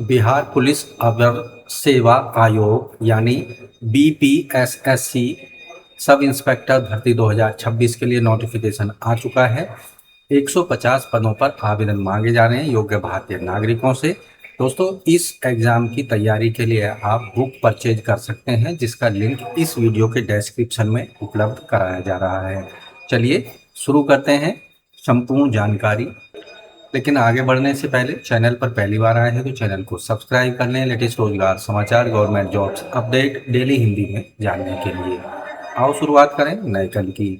Bihar police अवर सेवा आयोग यानी बीपीएसएससी सब इंस्पेक्टर भर्ती 2026 के लिए नोटिफिकेशन आ चुका है। 150 पदों पर आवेदन मांगे जा रहे हैं योग्य भारतीय नागरिकों से। दोस्तों, इस एग्ज़ाम की तैयारी के लिए आप बुक परचेज कर सकते हैं, जिसका लिंक इस वीडियो के डिस्क्रिप्शन में उपलब्ध कराया जा रहा है। चलिए शुरू करते हैं संपूर्ण जानकारी। लेकिन आगे बढ़ने से पहले चैनल पर पहली बार आए हैं तो चैनल को सब्सक्राइब कर लें लेटेस्ट रोजगार समाचार, government jobs update daily Hindi में जानने के लिए। आओ शुरुआत करें नए कल की।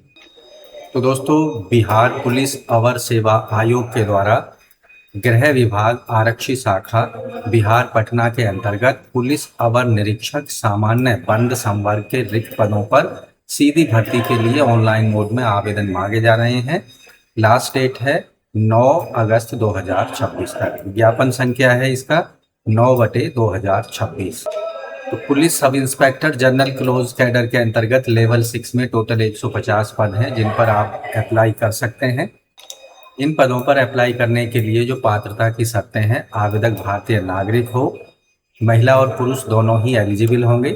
तो दोस्तों, बिहार पुलिस अवर सेवा आयोग के द्वारा गृह विभाग आरक्षी शाखा बिहार पटना के अंतर्गत पुलिस अवर निरीक्षक सामान्य बंद संवर्ग के रिक्त पदों पर सीधी भर्ती के लिए ऑनलाइन मोड में आवेदन मांगे जा रहे हैं। लास्ट डेट है 9 अगस्त 2026 तक। ज्ञापन संख्या है इसका 9/2026। तो police sub inspector general close cadre के अंतर्गत लेवल 6 में टोटल 150 पद हैं जिन पर आप अप्लाई कर सकते हैं। इन पदों पर अप्लाई करने के लिए जो पात्रता की शर्तें हैं, आवेदक भारतीय नागरिक हो, महिला और पुरुष दोनों ही एलिजिबल होंगे।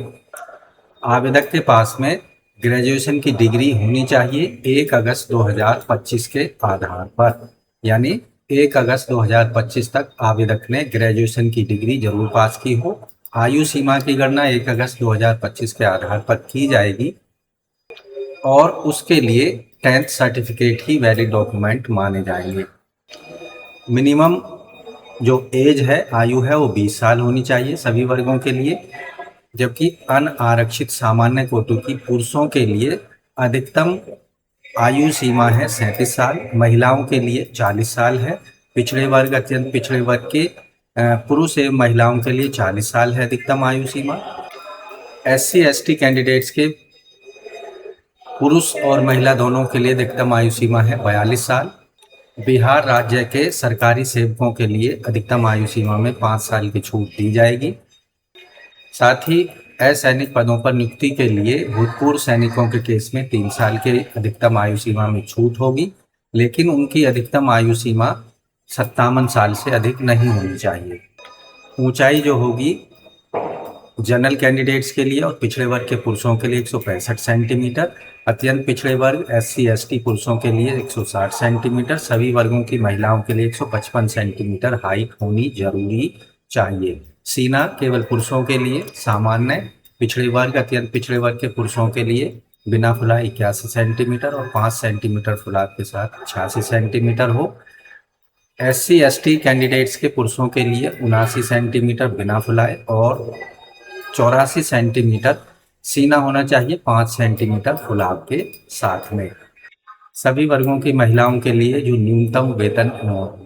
आवेदक के पास में ग्रेजुएशन की डिग्री होनी चाहिए 1 अगस्त 2025 के आधार पर, यानी 1 अगस्त 2025 तक आवेदक ने ग्रेजुएशन की डिग्री जरूर पास की हो। आयु सीमा की गणना 1 अगस्त 2025 के आधार पर की जाएगी और उसके लिए 10th सर्टिफिकेट ही वैलिड डॉक्यूमेंट माने जाएंगे। मिनिमम जो एज है, आयु है, वो 20 साल होनी चाहिए सभी वर्गों के लिए, जबकि अनारक्षित सामान्य कोटि की पुरुषों के लिए अधिकतम आयु सीमा है 37 साल, महिलाओं के लिए 40 साल है। पिछड़े वर्ग, अत्यंत पिछड़े वर्ग के पुरुष एवं महिलाओं के लिए 40 साल है अधिकतम आयु सीमा। SC ST कैंडिडेट्स के पुरुष और महिला दोनों के लिए अधिकतम आयु सीमा है 42 साल। बिहार राज्य के सरकारी सेवकों के लिए अधिकतम आयु सीमा में 5 साल की छूट दी जाएगी। साथ ही असैनिक पदों पर नियुक्ति के लिए भूतपूर्व सैनिकों के केस में 3 साल के अधिकतम आयु सीमा में छूट होगी, लेकिन उनकी अधिकतम आयु सीमा 57 साल से अधिक नहीं होनी चाहिए। ऊंचाई जो होगी जनरल कैंडिडेट्स के लिए और पिछड़े वर्ग के पुरुषों के लिए 165 सेंटीमीटर, अत्यंत पिछड़े वर्ग SC ST पुरुषों के लिए 160 सेंटीमीटर, सभी वर्गों की महिलाओं के लिए 155 सेंटीमीटर हाइट होनी जरूरी चाहिए। सीना केवल पुरुषों के लिए सामान्य, पिछड़े वर्ग अत्यंत पिछड़े वर्ग के पुरुषों के लिए बिना फुलाए 81 सेंटीमीटर और 5 सेंटीमीटर फुलाव के साथ 86 सेंटीमीटर हो। SC ST कैंडिडेट्स के पुरुषों के लिए 79 सेंटीमीटर बिना फुलाए और 84 सेंटीमीटर सीना होना चाहिए 5 सेंटीमीटर फुलाव के साथ में। सभी वर्गों की महिलाओं के लिए जो न्यूनतम वेतन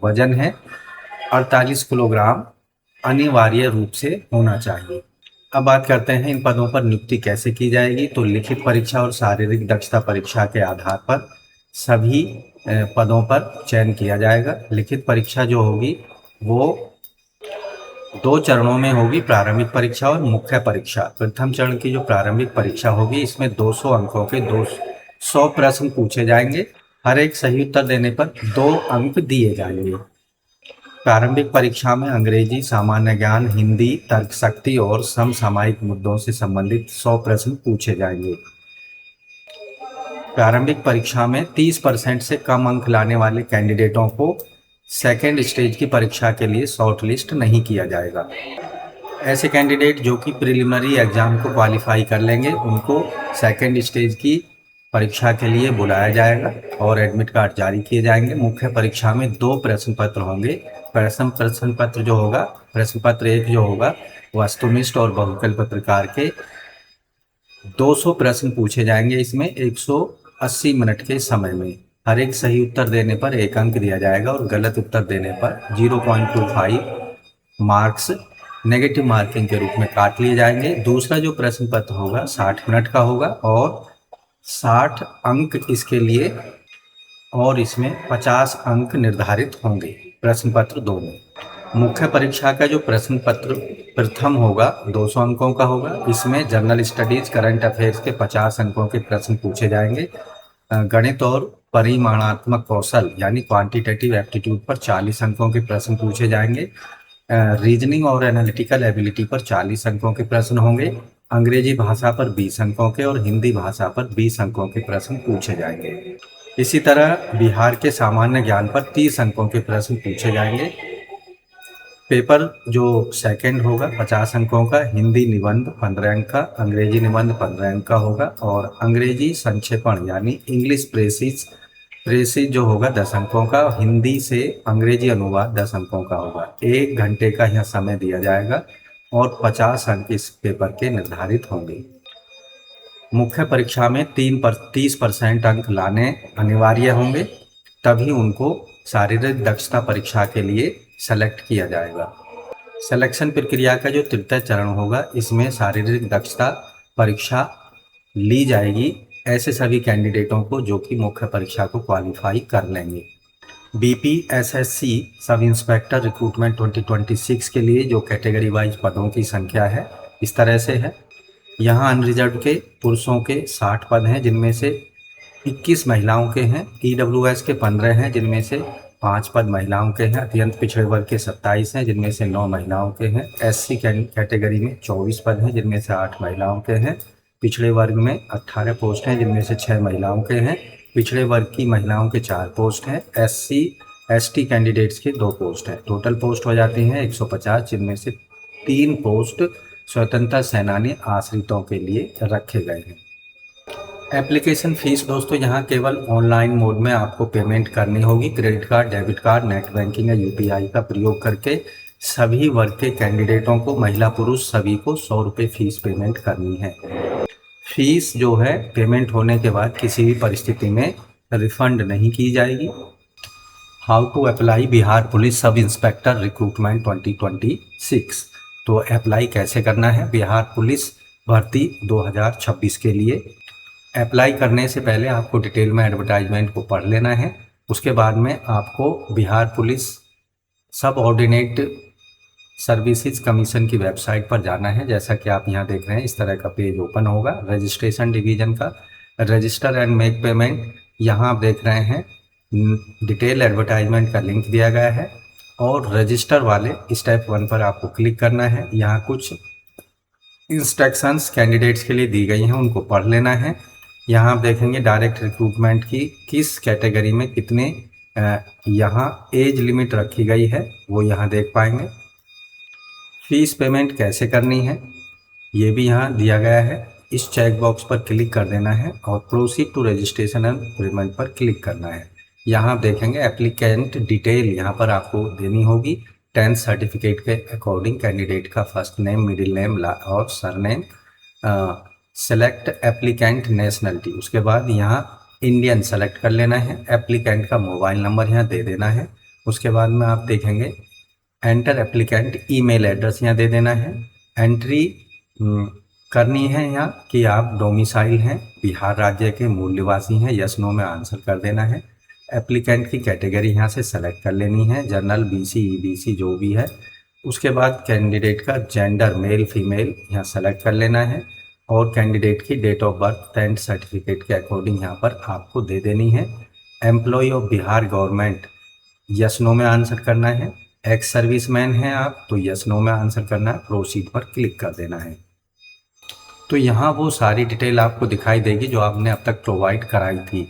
वजन है 48 किलोग्राम अनिवार्य रूप से होना चाहिए। अब बात करते हैं इन पदों पर नियुक्ति कैसे की जाएगी। तो लिखित परीक्षा और शारीरिक दक्षता परीक्षा के आधार पर सभी पदों पर चयन किया जाएगा। लिखित परीक्षा जो होगी वो 2 चरणों में होगी, प्रारंभिक परीक्षा और मुख्य परीक्षा। प्रथम चरण की जो प्रारंभिक परीक्षा होगी इसमें 200 अंकों के 200 प्रश्न पूछे जाएंगे। हर एक सही उत्तर देने पर 2 अंक दिए जाएंगे। प्रारंभिक परीक्षा में अंग्रेजी, सामान्य ज्ञान, हिंदी, तर्कशक्ति और समसामयिक मुद्दों से संबंधित 100 प्रश्न पूछे जाएंगे। प्रारंभिक परीक्षा में 30% से कम अंक लाने वाले कैंडिडेटों को सेकेंड स्टेज की परीक्षा के लिए शॉर्ट लिस्ट नहीं किया जाएगा। ऐसे कैंडिडेट जो कि प्रिलिमिनरी एग्जाम को क्वालिफाई कर लेंगे उनको सेकेंड स्टेज की परीक्षा के लिए बुलाया जाएगा और एडमिट कार्ड जारी किए जाएंगे। मुख्य परीक्षा में 2 प्रश्न पत्र होंगे। प्रश्न पत्र जो होगा, प्रश्न पत्र 1 जो होगा वस्तुनिष्ठ और बहुकल पत्रकार के 200 प्रश्न पूछे जाएंगे। इसमें 180 मिनट के समय में हर एक सही उत्तर देने पर 1 अंक दिया जाएगा और गलत उत्तर देने पर 0.25 मार्क्स नेगेटिव मार्किंग के रूप में काट लिए जाएंगे। दूसरा जो प्रश्न पत्र होगा 60 मिनट का होगा और 60 अंक इसके लिए, और इसमें 50 अंक निर्धारित होंगे प्रश्न पत्र 2 में। मुख्य परीक्षा का जो प्रश्न पत्र प्रथम होगा 200 अंकों का होगा। इसमें जनरल स्टडीज, करंट अफेयर्स के 50 अंकों के प्रश्न पूछे जाएंगे। गणित और परिमाणात्मक कौशल यानी क्वांटिटेटिव एप्टीट्यूड पर 40 अंकों के प्रश्न पूछे जाएंगे। रीजनिंग और एनालिटिकल एबिलिटी पर 40 अंकों के प्रश्न होंगे। अंग्रेजी भाषा पर 20 अंकों के और हिंदी भाषा पर 20 अंकों के प्रश्न पूछे जाएंगे। इसी तरह बिहार के सामान्य ज्ञान पर 30 अंकों के प्रश्न पूछे जाएंगे। पेपर जो सेकंड होगा 50 अंकों का, हिंदी निबंध 15 अंक का, अंग्रेजी निबंध 15 अंक का होगा और अंग्रेजी संक्षेपण यानी इंग्लिश प्रेसिज जो होगा 10 अंकों का, हिंदी से अंग्रेजी अनुवाद 10 अंकों का होगा। 1 घंटे का यह समय दिया जाएगा और 50 अंक इस पेपर के निर्धारित होंगे। मुख्य परीक्षा में 30% अंक लाने अनिवार्य होंगे, तभी उनको शारीरिक दक्षता परीक्षा के लिए सेलेक्ट किया जाएगा। सिलेक्शन प्रक्रिया का जो तृतीय चरण होगा, इसमें शारीरिक दक्षता परीक्षा ली जाएगी ऐसे सभी कैंडिडेटों को जो कि मुख्य परीक्षा को क्वालिफाई कर लेंगे। बीपीएसएससी सब इंस्पेक्टर रिक्रूटमेंट 2026 के लिए जो कैटेगरी वाइज पदों की संख्या है इस तरह से है। यहाँ अनरिजर्व के पुरुषों के 60 पद हैं, जिनमें से 21 महिलाओं के हैं। ईडब्ल्यूएस के 15 हैं, जिनमें से 5 पद महिलाओं के हैं। अत्यंत पिछड़े वर्ग के 27 हैं, जिनमें से 9 महिलाओं के हैं। एससी कैटेगरी में 24 पद हैं, जिनमें से 8 महिलाओं के हैं। पिछड़े वर्ग में 18 पोस्ट हैं, जिनमें से 6 महिलाओं के हैं। पिछड़े वर्ग की महिलाओं के 4 पोस्ट हैं। एससी एसटी कैंडिडेट्स के 2 पोस्ट हैं। टोटल पोस्ट हो जाती हैं 150, जिनमें से 3 पोस्ट स्वतंत्रता सेनानी आश्रितों के लिए रखे गए हैं। एप्लीकेशन फ़ीस दोस्तों यहाँ केवल ऑनलाइन मोड में आपको पेमेंट करनी होगी। Credit card, debit card, net banking या यूपीआई का प्रयोग करके सभी वर्ग के कैंडिडेटों को, महिला पुरुष सभी को 100 रुपये फ़ीस पेमेंट करनी है। फीस जो है पेमेंट होने के बाद किसी भी परिस्थिति में रिफंड नहीं की जाएगी। How to apply Bihar police sub inspector recruitment 2026। तो अप्लाई कैसे करना है बिहार पुलिस भर्ती 2026 के लिए। अप्लाई करने से पहले आपको डिटेल में एडवर्टाइजमेंट को पढ़ लेना है। उसके बाद में आपको बिहार पुलिस सब ऑर्डिनेट सर्विसेज कमीशन की वेबसाइट पर जाना है। जैसा कि आप यहाँ देख रहे हैं, इस तरह का पेज ओपन होगा रजिस्ट्रेशन डिवीज़न का। रजिस्टर एंड मेक पेमेंट, यहाँ आप देख रहे हैं डिटेल एडवर्टाइजमेंट का लिंक दिया गया है और रजिस्टर वाले स्टेप 1 पर आपको क्लिक करना है। यहाँ कुछ इंस्ट्रक्शंस कैंडिडेट्स के लिए दी गई हैं, उनको पढ़ लेना है। यहाँ आप देखेंगे डायरेक्ट रिक्रूटमेंट की किस कैटेगरी में कितने यहाँ एज लिमिट रखी गई है वो यहाँ देख पाएंगे। फीस पेमेंट कैसे करनी है ये भी यहाँ दिया गया है। इस चेक बॉक्स पर क्लिक कर देना है और proceed to registration and payment पर क्लिक करना है। यहाँ आप देखेंगे एप्लीकेंट डिटेल यहाँ पर आपको देनी होगी। 10th सर्टिफिकेट के अकॉर्डिंग कैंडिडेट का फर्स्ट नेम, मिडिल नेम और सरनेम। सेलेक्ट एप्लीकेंट नेशनलिटी, उसके बाद यहाँ इंडियन सेलेक्ट कर लेना है। एप्लीकेंट का मोबाइल नंबर यहाँ दे देना है। उसके बाद में आप देखेंगे एंटर एप्लीकेंट ईमेल एड्रेस यहाँ दे देना है। एंट्री करनी है यहाँ कि आप डोमिसाइल हैं, बिहार राज्य के मूल निवासी हैं, यस नो में आंसर कर देना है। एप्लीकेंट की कैटेगरी यहाँ से सेलेक्ट कर लेनी है, जनरल, बीसी, ईबीसी जो भी है। उसके बाद कैंडिडेट का जेंडर मेल फीमेल यहाँ सेलेक्ट कर लेना है और कैंडिडेट की date of birth 10th certificate के अकॉर्डिंग यहाँ पर आपको दे देनी है। Employee of Bihar government, yes no में आंसर करना है। एक्स सर्विसमैन हैं आप तो यस नो में आंसर करना है। प्रोसीड पर क्लिक कर देना है। तो यहाँ वो सारी डिटेल आपको दिखाई देगी जो आपने अब तक प्रोवाइड कराई थी।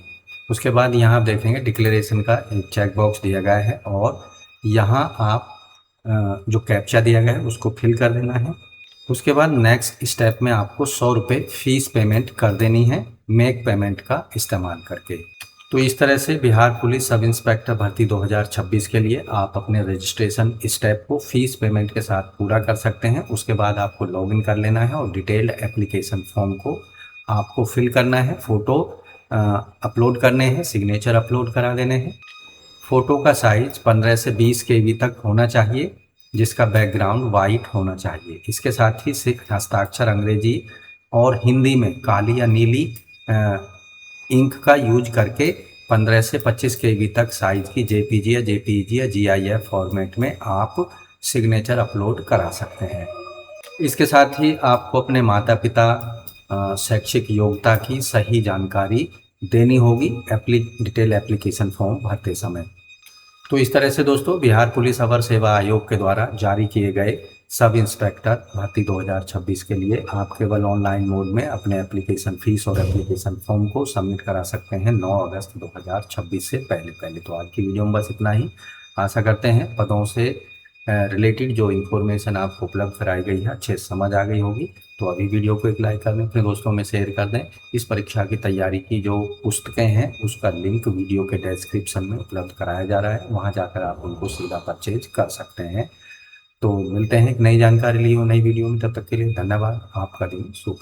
उसके बाद यहाँ आप देखेंगे डिक्लेरेशन का एक चेक बॉक्स दिया गया है और यहाँ आप जो कैप्चा दिया गया है उसको फिल कर देना है। उसके बाद नेक्स्ट स्टेप में आपको 100 रुपये फीस पेमेंट कर देनी है मेक पेमेंट का इस्तेमाल करके। तो इस तरह से बिहार पुलिस सब इंस्पेक्टर भर्ती 2026 के लिए आप अपने रजिस्ट्रेशन स्टेप को फीस पेमेंट के साथ पूरा कर सकते हैं। उसके बाद आपको लॉगिन कर लेना है और डिटेल्ड एप्लीकेशन फॉर्म को आपको फिल करना है। फ़ोटो अपलोड करने हैं, सिग्नेचर अपलोड करा देने हैं। फ़ोटो का साइज़ 15 से 20 KB तक होना चाहिए, जिसका बैकग्राउंड वाइट होना चाहिए। इसके साथ ही सिर्फ हस्ताक्षर अंग्रेजी और हिंदी में काली या नीली इंक का यूज करके 15 से 25 KB तक साइज़ की JPG या JPEG या GIF फॉर्मेट में आप सिग्नेचर अपलोड करा सकते हैं। इसके साथ ही आपको अपने माता पिता शैक्षिक योग्यता की सही जानकारी देनी होगी डिटेल एप्लीकेशन फॉर्म भरते समय। तो इस तरह से दोस्तों बिहार पुलिस अवर सेवा आयोग के द्वारा जारी किए गए सब इंस्पेक्टर भर्ती 2026 के लिए आप केवल ऑनलाइन मोड में अपने एप्लीकेशन फीस और एप्लीकेशन फॉर्म को सबमिट करा सकते हैं 9 अगस्त 2026 से पहले पहले। तो आज की वीडियो में बस इतना ही। आशा करते हैं पदों से रिलेटेड जो इन्फॉर्मेशन आपको उपलब्ध कराई गई है अच्छे से समझ आ गई होगी। तो अभी वीडियो को एक लाइक कर दें, अपने दोस्तों में शेयर कर दें। इस परीक्षा की तैयारी की जो पुस्तकें हैं उसका लिंक वीडियो के डिस्क्रिप्शन में उपलब्ध कराया जा रहा है, वहां जाकर आप उनको सीधा परचेज कर सकते हैं। तो मिलते हैं एक नई जानकारी लिए नई वीडियो में, तब तक के लिए धन्यवाद। आपका दिन शुभ।